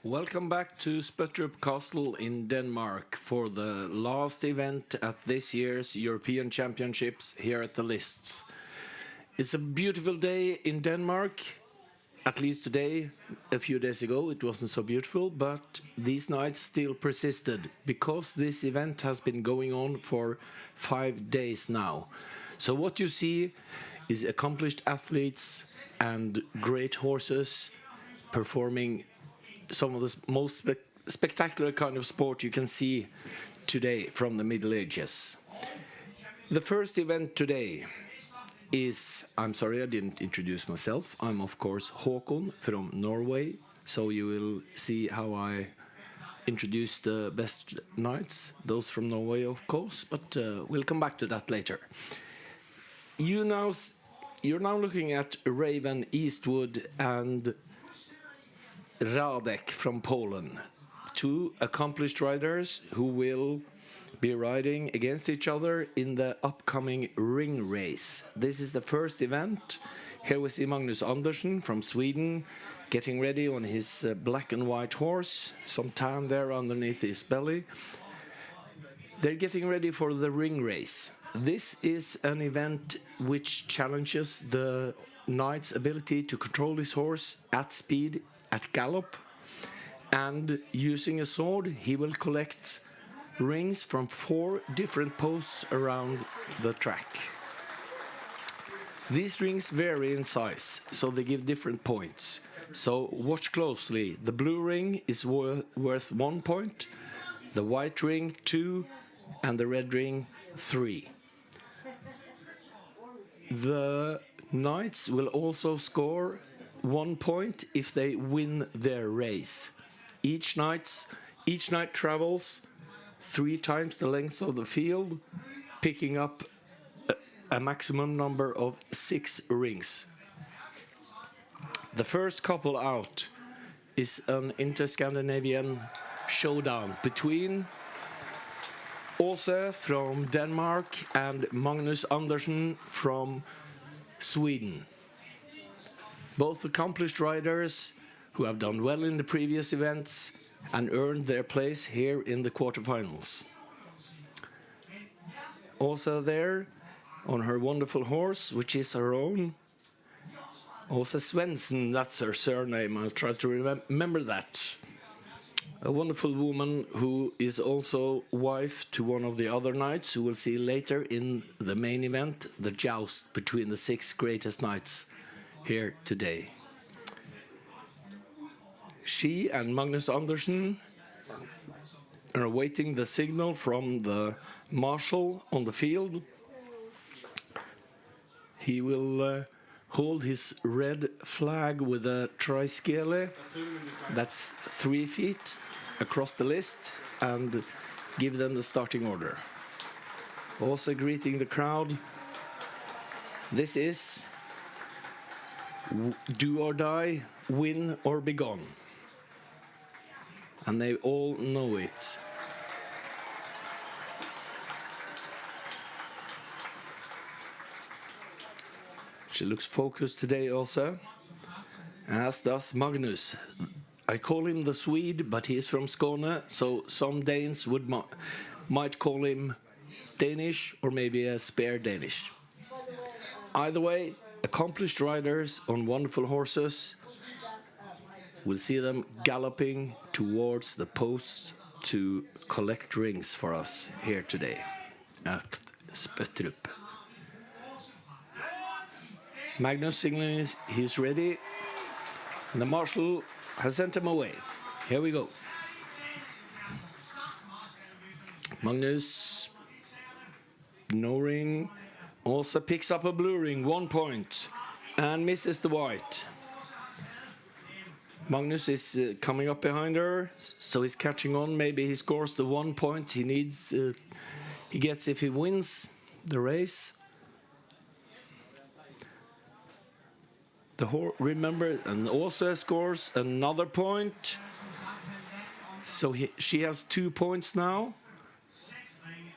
Welcome back to Spøttrup Castle in Denmark for the last event at this year's European Championships here at the lists. It's a beautiful day in Denmark, at least today. A few days ago it wasn't so beautiful, but these nights still persisted because this event has been going on for 5 days now. So what you see is accomplished athletes and great horses performing some of the most spectacular kind of sport you can see today from the Middle Ages. The first event today is, I'm sorry I didn't introduce myself, I'm of course Håkon from Norway, so you will see how I introduce the best knights, those from Norway of course, but we'll come back to that later. You're now looking at Raven, Eastwood and Radek from Poland, two accomplished riders who will be riding against each other in the upcoming ring race. This is the first event. Here we see Magnus Andersen from Sweden getting ready on his black and white horse, some tan there underneath his belly. They're getting ready for the ring race. This is an event which challenges the knight's ability to control his horse at speed, at gallop, and using a sword he will collect rings from 4 different posts around the track. These rings vary in size, so they give different points. So watch closely. The blue ring is worth 1 point, the white ring 2, and the red ring 3. The knights will also score 1 point if they win their race. Each knight travels 3 times the length of the field, picking up a maximum number of 6 rings. The first couple out is an inter-Scandinavian showdown between Åse from Denmark and Magnus Andersen from Sweden. Both accomplished riders who have done well in the previous events and earned their place here in the quarterfinals. Also there, on her wonderful horse, which is her own, Åse Svensson, that's her surname, I'll try to remember that. A wonderful woman who is also wife to one of the other knights who we'll see later in the main event, the joust between the 6 greatest knights here today. She and Magnus Andersen are awaiting the signal from the marshal on the field. He will hold his red flag with a triskele, that's 3 feet across the list, and give them the starting order. Also greeting the crowd. This is do or die, win or be gone. And they all know it. She looks focused today also, as does Magnus. I call him the Swede, but he's from Skåne, so some Danes might call him Danish or maybe a spare Danish. Either way, accomplished riders on wonderful horses. We'll see them galloping towards the posts to collect rings for us here today at Spøttrup. Magnus signaling he's ready, and the marshal has sent him away. Here we go. Magnus, no ring, also picks up a blue ring, 1 point, and misses the white. Magnus is coming up behind her, so he's catching on. Maybe he scores the 1 point he needs. He gets if he wins the race. Remember, and also scores another point. So she has 2 points now.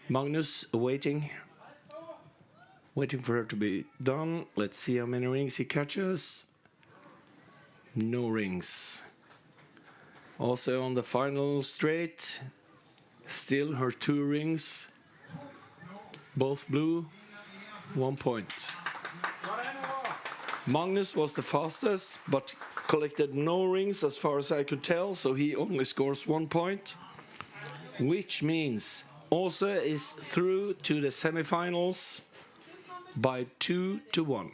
Magnus waiting for her to be done. Let's see how many rings he catches. No rings. Also on the final straight, still her 2 rings, both blue, 1 point. Magnus was the fastest, but collected no rings as far as I could tell, so he only scores 1 point, which means Åse is through to the semifinals by 2-1.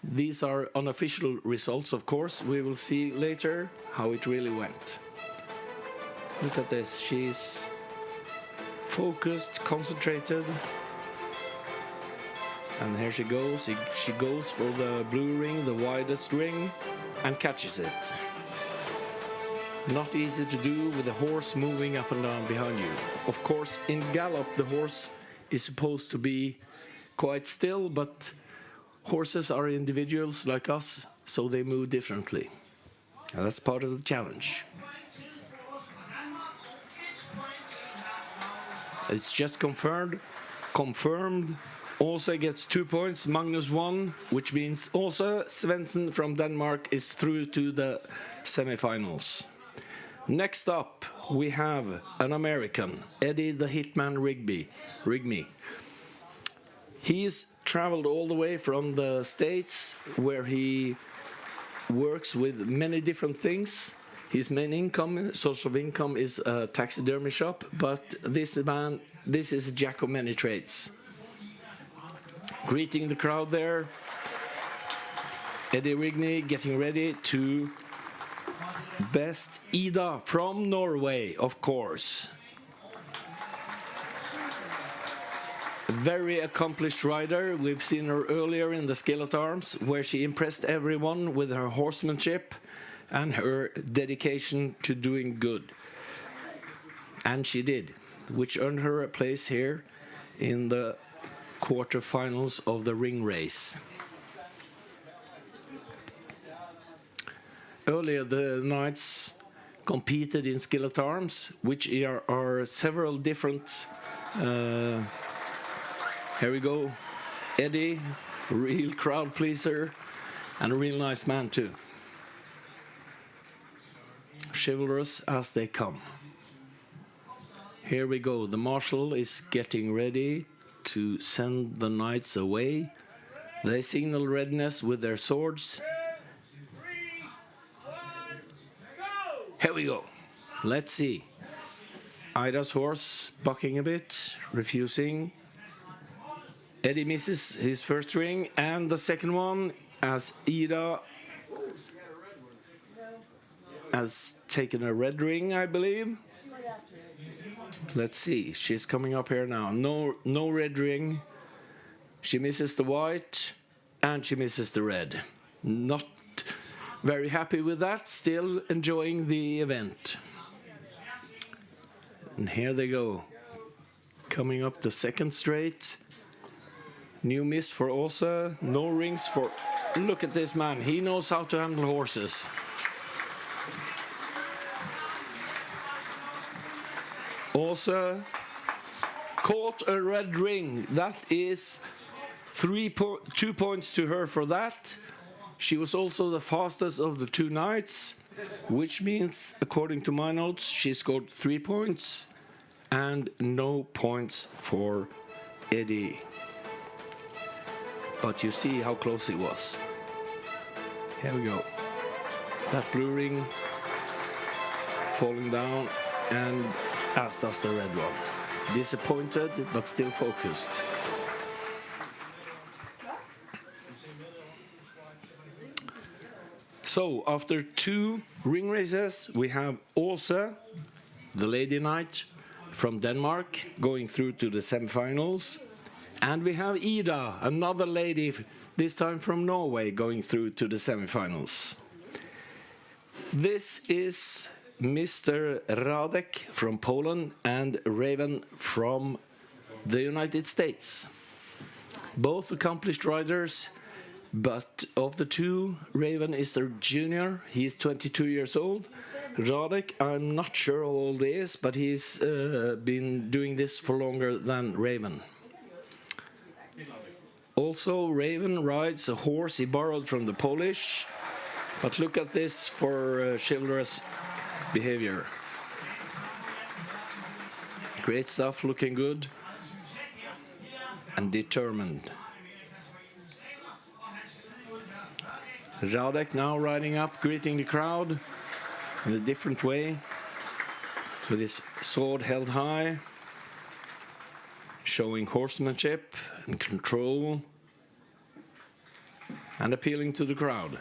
These are unofficial results, of course. We will see later how it really went. Look at this. She's focused, concentrated. And here she goes. She goes for the blue ring, the widest ring, and catches it. Not easy to do with the horse moving up and down behind you. Of course, in gallop, the horse is supposed to be quite still, but horses are individuals like us, so they move differently. And that's part of the challenge. It's just confirmed. Åse gets 2 points, Magnus 1, which means Åse Svensson from Denmark is through to the semifinals. Next up, we have an American, Eddie the Hitman Rigby. He's traveled all the way from the States, where he works with many different things. His main source of income is a taxidermy shop, but this is a jack of many trades. Greeting the crowd there, Eddie Rigby getting ready to best Ida from Norway, of course. A very accomplished rider. We've seen her earlier in the Skillet Arms, where she impressed everyone with her horsemanship and her dedication to doing good. And she did, which earned her a place here in the quarterfinals of the ring race. Earlier, the knights competed in Skillet Arms, which are several different. Here we go. Eddie, real crowd pleaser, and a real nice man too. Chivalrous as they come. Here we go. The marshal is getting ready to send the knights away. They signal readiness with their swords. Here we go. Let's see. Ida's horse bucking a bit, refusing. Eddie misses his first ring and the second one, as Ida has taken a red ring, I believe. Let's see. She's coming up here now. No red ring. She misses the white and she misses the red. Not very happy with that. Still enjoying the event. And here they go. Coming up the second straight. New miss for Åse. No rings for... Look at this man. He knows how to handle horses. Åse caught a red ring. That is 2 points to her for that. She was also the fastest of the 2 knights, which means, according to my notes, she scored 3 points and no points for Eddie. But you see how close it was. Here we go. That blue ring falling down, and as does the red one. Disappointed, but still focused. So, after 2 ring races, we have Åse, the lady knight from Denmark, going through to the semifinals. And we have Ida, another lady, this time from Norway, going through to the semifinals. This is Mr. Radek from Poland and Raven from the United States. Both accomplished riders, but of the 2, Raven is the junior. He's 22 years old. Radek, I'm not sure how old he is, but he's been doing this for longer than Raven. Also, Raven rides a horse he borrowed from the Polish, But look at this for chivalrous behavior. Great stuff, looking good and determined. Radek now riding up, greeting the crowd in a different way, with his sword held high, showing horsemanship and control, and appealing to the crowd.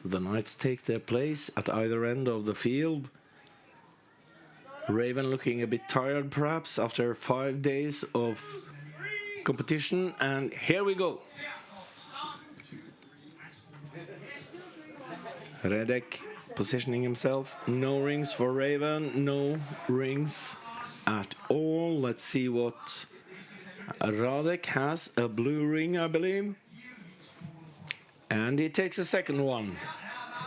The knights take their place at either end of the field. Raven looking a bit tired perhaps after 5 days of competition, and here we go. Radek positioning himself. No rings for Raven, no rings at all. Let's see what Radek has. A blue ring, I believe. And he takes a second one.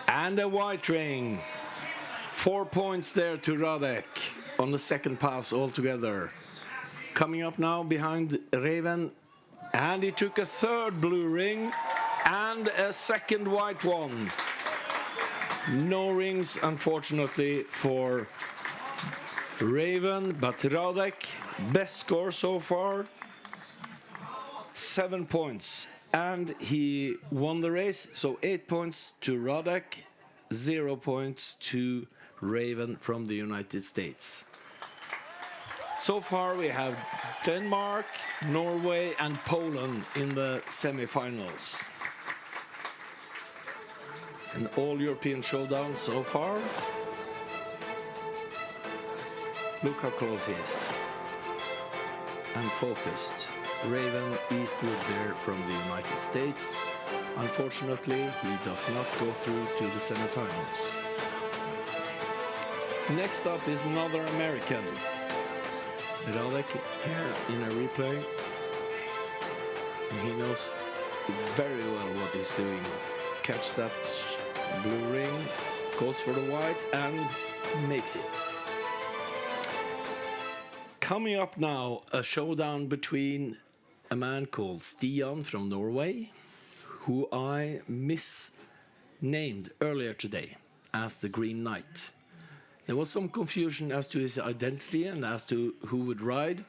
And a white ring. 4 points there to Radek on the second pass altogether. Coming up now behind Raven. And he took a third blue ring and a second white one. No rings, unfortunately, for Raven, but Radek, best score so far, 7 points. And he won the race, so 8 points to Radek, 0 points to Raven from the United States. So far we have Denmark, Norway and Poland in the semi-finals. An all-European showdown so far. Look how close he is. And focused. Raven eastward there from the United States. Unfortunately, he does not go through to the semifinals. Next up is another American. Radek here in a replay. And he knows very well what he's doing. Catch that blue ring, goes for the white and makes it. Coming up now, a showdown between a man called Stian from Norway, who I misnamed earlier today as the Green Knight. There was some confusion as to his identity and as to who would ride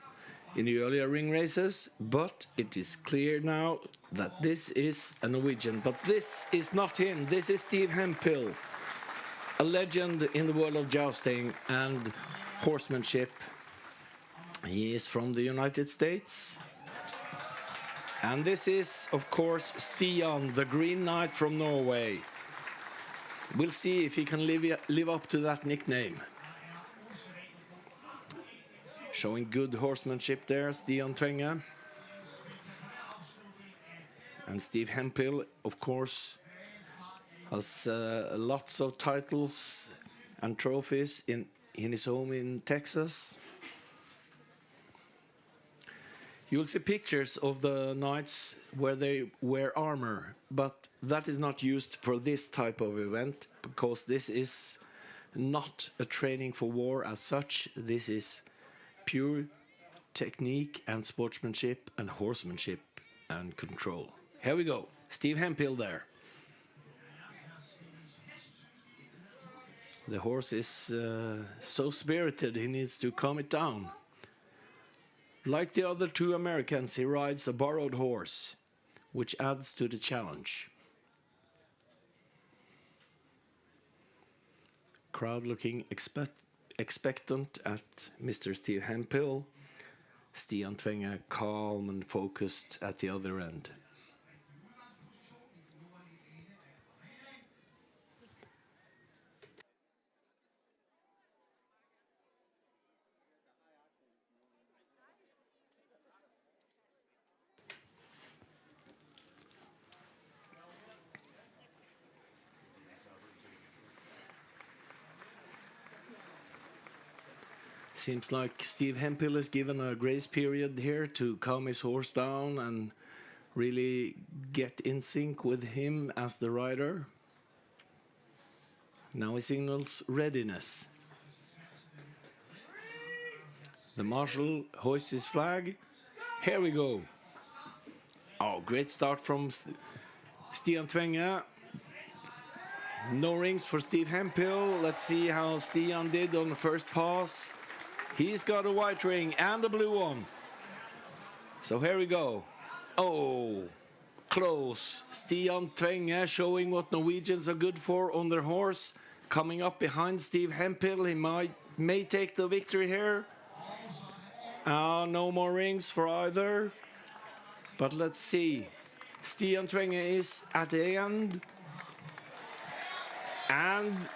in the earlier ring races, but it is clear now that this is a Norwegian. But this is not him, this is Steve Hemphill, a legend in the world of jousting and horsemanship. He is from the United States. And this is, of course, Stian, the Green Knight from Norway. We'll see if he can live up to that nickname. Showing good horsemanship there, Stian Tvenge. And Steve Hemphill, of course, has lots of titles and trophies in his home in Texas. You'll see pictures of the knights where they wear armor, but that is not used for this type of event, because this is not a training for war as such. This is pure technique and sportsmanship and horsemanship and control. Here we go. Steve Hemphill there. The horse is so spirited, he needs to calm it down. Like the other two Americans, he rides a borrowed horse, which adds to the challenge. Crowd looking expectant at Mr. Steve Hemphill. Stian Tvenge calm and focused at the other end. Seems like Steve Hemphill is given a grace period here to calm his horse down and really get in sync with him as the rider. Now he signals readiness. The marshal hoists his flag Here we go. Oh, great start from Stian Tvenge. No rings for Steve Hemphill. Let's see how Stian did on the first pass. He's got a white ring and a blue one. So here we go. Oh, close. Stian Tvenge showing what Norwegians are good for on their horse. Coming up behind Steve Hemphill. He may take the victory here. No more rings for either. But let's see. Stian Tvenge is at the end. And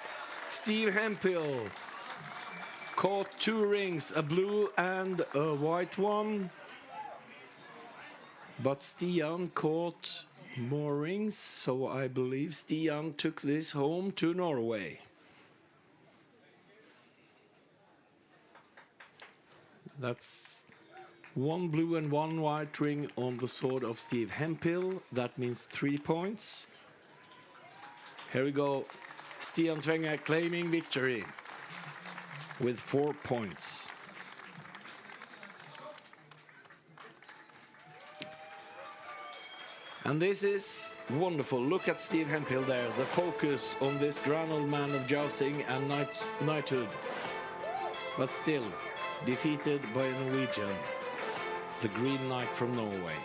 Steve Hemphill caught 2 rings, a blue and a white one. But Stian caught more rings, so I believe Stian took this home to Norway. That's 1 blue and 1 white ring on the sword of Steve Hemphill. That means 3 points. Here we go. Stian Tvenge claiming victory with 4 points. And this is wonderful. Look at Steve Hemphill there. The focus on this grand old man of jousting and knighthood. But still, defeated by a Norwegian, the Green Knight from Norway.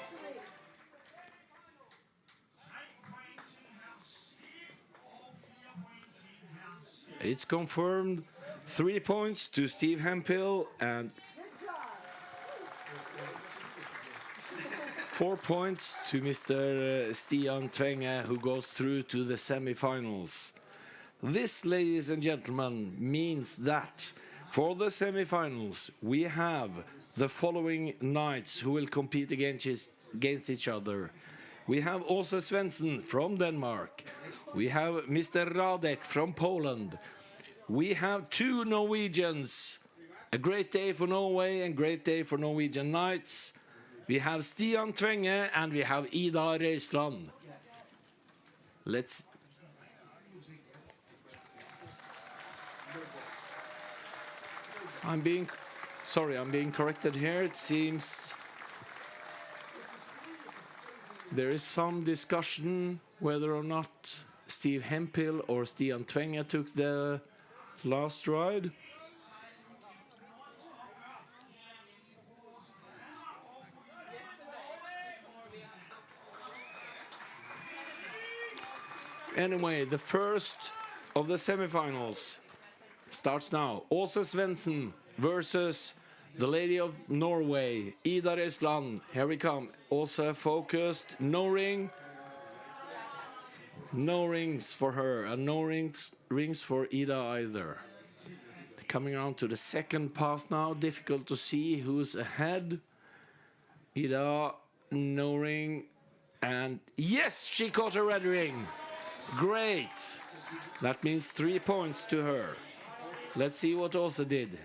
It's confirmed. 3 points to Steve Hemphill and 4 points to Mr. Stian Tvenge, who goes through to the semi-finals. This, ladies and gentlemen, means that for the semi-finals we have the following knights who will compete against each other. We have Åse Svendsen from Denmark. We have Mr. Radek from Poland. We have 2 Norwegians. A great day for Norway and great day for Norwegian knights. We have Stian Tvenge and we have Ida Røisland. I'm being corrected here. It seems there is some discussion whether or not Steve Hemphill or Stian Tvenge took the last ride. Anyway, the first of the semifinals starts now. Åse Svendsen versus the Lady of Norway, Ida Røisland. Here we come. Åse focused. No ring. No rings for her, and no rings for Ida either. Coming on to the second pass now. Difficult to see who's ahead. Ida, no ring. And yes, she caught a red ring. Great. That means 3 points to her. Let's see what Åse did.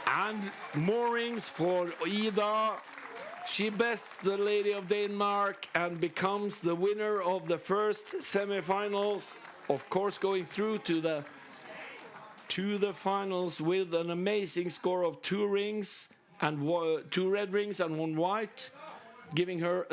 And more rings for Ida. She bests the Lady of Denmark and becomes the winner of the first semi-finals. Of course, going through to the finals with an amazing score of 2 rings and 2 red rings and 1 white, giving her